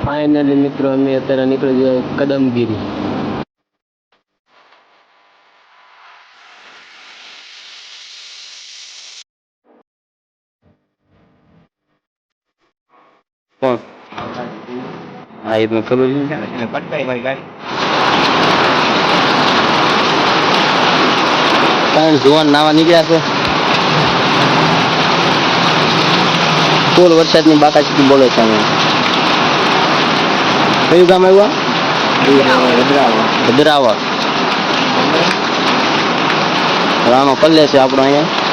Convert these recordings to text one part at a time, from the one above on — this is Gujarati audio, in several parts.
ફાઇનલી મિત્રો અમે અત્યારે નીકળી ગયા કદમગીરી. કોણ? હા એ મને ખબર નથી. પટકાઈ મારી ગાડી. કારણ જુવાન નાવા નીકળ્યા છે. ફૂલ વરસાદની બાકાશી બોલે છે અમે. કયું ગામ આવ્યું? ભદ્રાવળ. રાણો કલ્લે છે આપણો અહીંયા.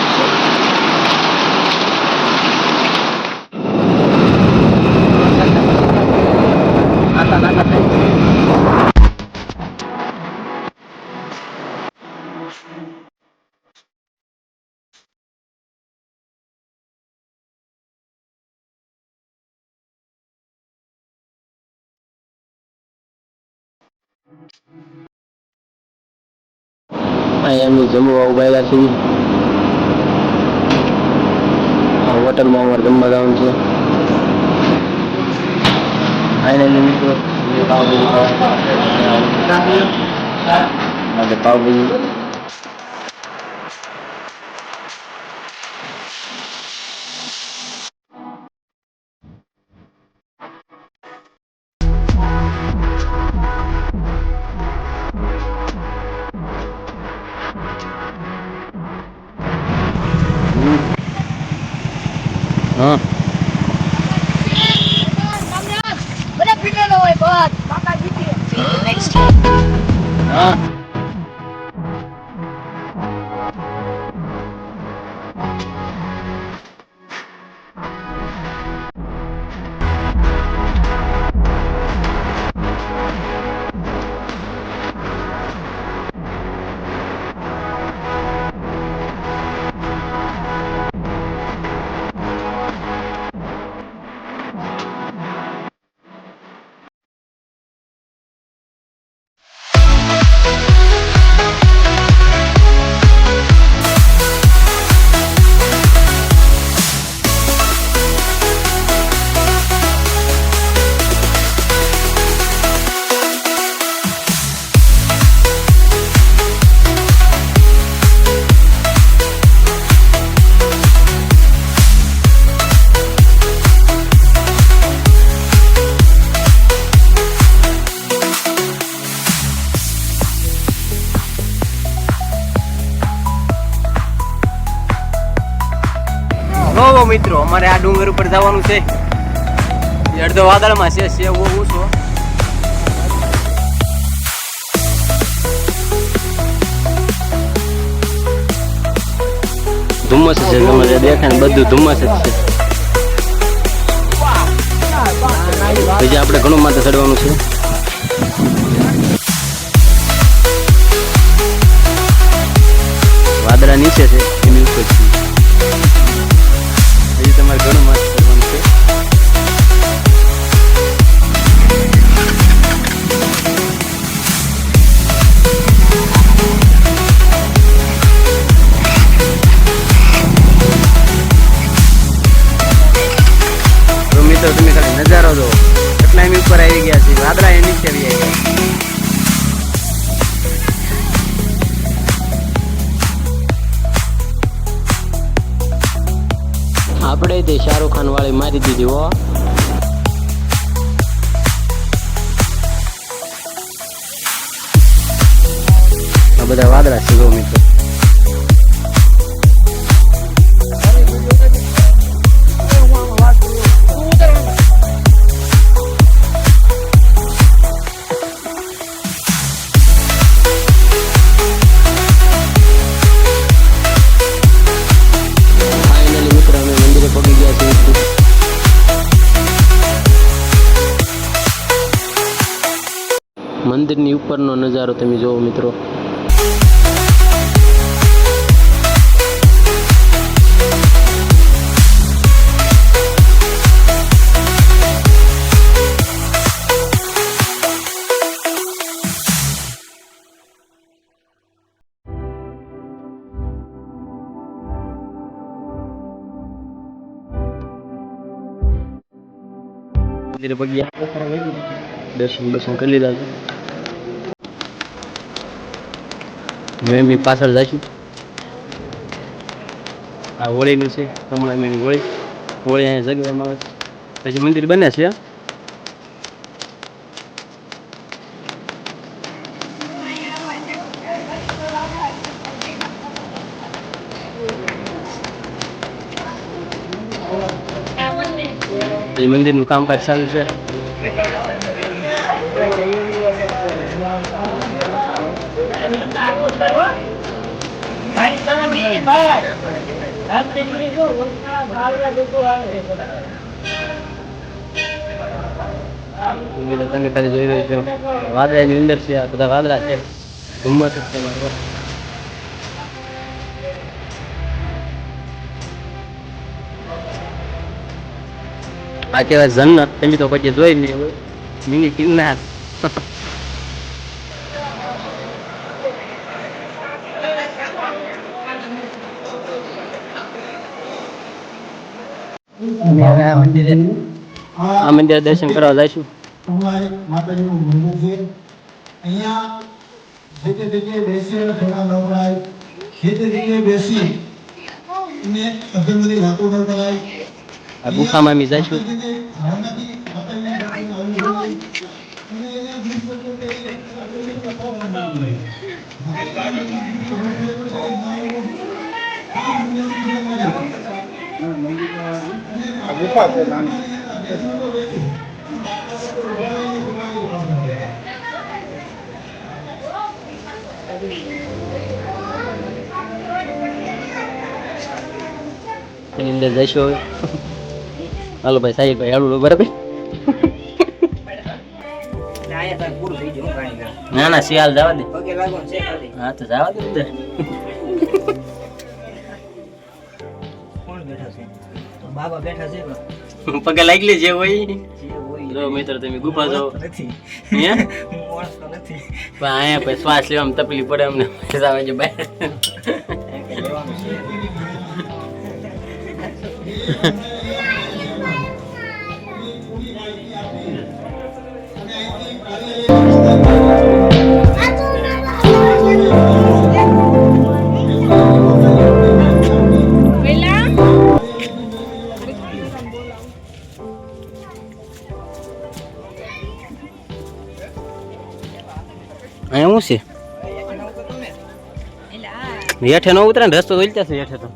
અહીંયા અમે જમવા ઉભાયેલા છીએ. હોટલમાં અમારે જમવા જવાનું છે. ફાઇનલી મિત્રો પાવભાજી. હા. હા. મિત્રો અમારે આ ડુંગર ઉપર જવાનું છે. અડધો વાદળમાં છે ઊંચો. ધુમ્મસ છે, તમારે દેખાય બધું ધુમ્મસ જ છે. પછી આપણે ઘણું માથે ચડવાનું છે. વાદળા નીચે છે એની ઉપર છે. હજી તમારે ઘણું માથે ચડવાનું છે. તો તમે ખાલી નજારો જો કેટલા એની ઉપર આવી ગયા છે. વાદળા એ નીચે આવી ગયા. આપણે તે શાહરુખ ખાન વાળી મારી દીધી હો. આ બધા વાદળા છે મિત્રો. મંદિરની ઉપરનો નજારો તમે જોવો મિત્રો. મંદિરે પગ્યા દર્શન કરી લીધા છે. મેં બી પાછળ જઈશું. આ હોળીનું છે કમળાની હોળી અહીંયા જગવામાં આવે છે. પછી મંદિર બને છે. મંદિરનું કામકાજ ચાલુ છે. તમે ખાલી જોઈ રહ્યો છો વાદળાની અંદર છે. આ બધા વાદળા છે. ધુમ્મસ છે. આ કહેવાય જન્નત. તમે તો પછી જોઈ નહીં હોય. મિની કિન્નાર. આ મંદિરે દર્શન કરવા જઈશું. માતાજીનું મંદિર છે. અહીંયા જે તે જગ્યાએ બેસી થોડા નવરાય, જે તે જગ્યાએ બેસી ને અગરબત્તી વાતો ન કરાય. આ ગુફામાં અમે જઈશું. ગુફા છે નાની. એની અંદર જઈશું હવે. હાલો ભાઈ સાહેબ ભાઈ હાલો બરાબર. ના ના શિયાળ જવા દે. હા તો જવા દે અંદર. બાબા બેઠા છે પગે લાગલી જે હોય. જો મિત્ર તમે ગુફા જાઓ. અહીંયા પછી શ્વાસ લેવામાં તકલીફ પડે અમને. આવે છે બહાર. અહીંયા શું છે? હેઠે ન ઉતરે ને રસ્તો દોલતા છે હેઠે તો.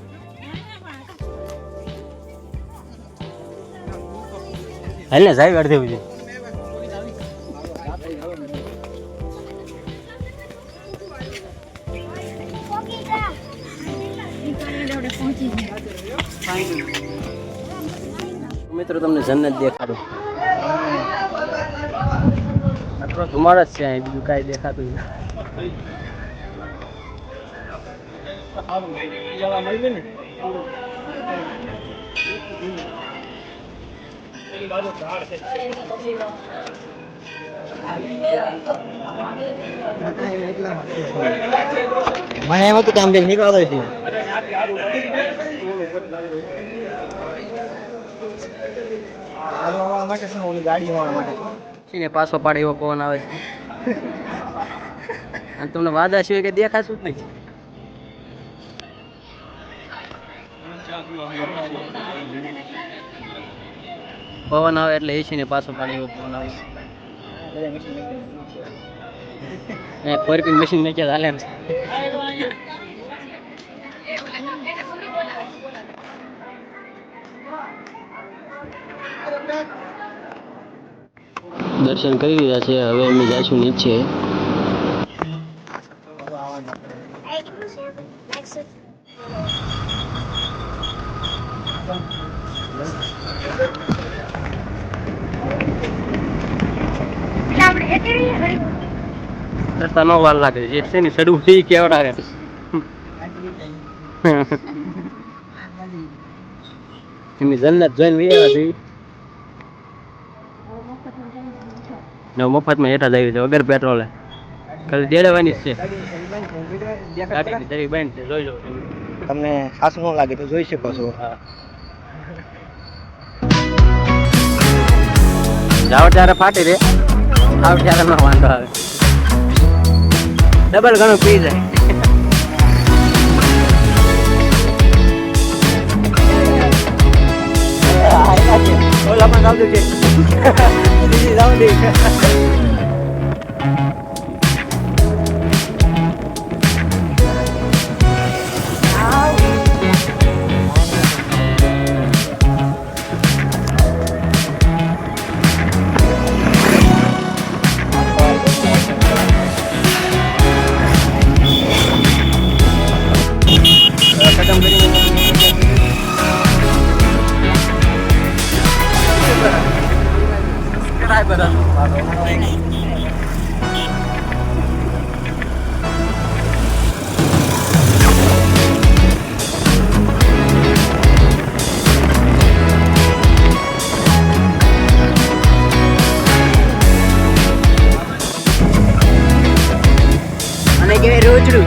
હાલ ને સાહેબ અડધે સુધી. મિત્રો તમને જન્નત દેખાડો. આટલો ધુમાડો જ છે અહીં, બીજું કાંઈ દેખાતું નથી. મને એમ હતું કે આમ નીકળતો છે. પાછો પાડે એવો પવન આવે છે. અને તમને વાદા સિવાય કે દેખાશું જ નહીં. પવન આવે એટલે એસી ને પાછો પાડે એવો પવન આવે. પરપિંગ મશીન મેં હાલે ને. દર્શન કરી રહ્યા છે. હવે અમે જઈશું નીચે. રસ્તા નો વાર લાગે છે. છે ને સડવું એ કેવડાવે. એમની જન્નત જોઈને વૈયા છે. મફતમાં હેઠા જાય છે વગર પેટ્રોલે. ખાલી દેડવાની જ છે. જોઈ લો. તમને સાસુ ન લાગે તો જોઈ શકો છો. હા. જાવ ત્યારે ફાટી રે, આવ ત્યારે ન વાંધો આવે, ડબલ ઘણું પી જાય. ઓલામાં ચાલતું છે બીજી જાવ દે. ખતમ કરી અને કે રોજડું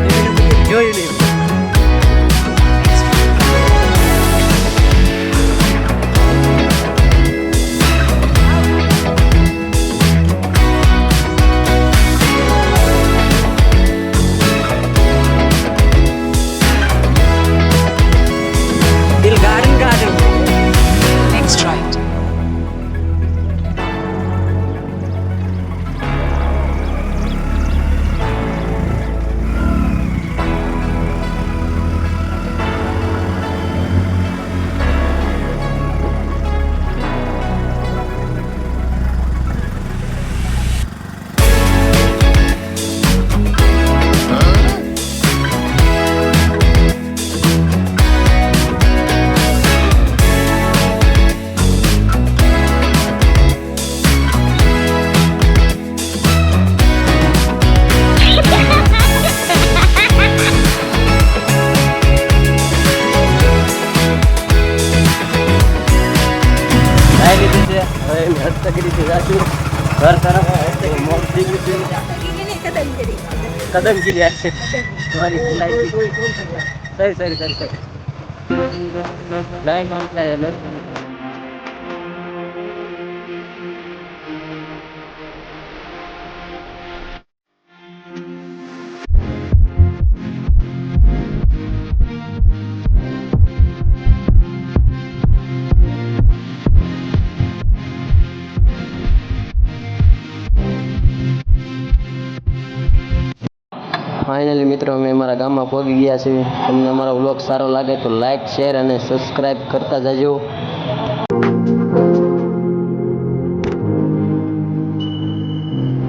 જોયું નહીં. Next right. ઘર તરફ કદમ કી જાય છે તમારી લાઈફ સરી લાઈફ ફાઇનલી મિત્રો અમે અમારા ગામમાં પહોંચી ગયા છીએ. તમને અમારો વ્લોગ સારો લાગે તો લાઈક શેર અને સબસ્ક્રાઈબ કરતા જજો.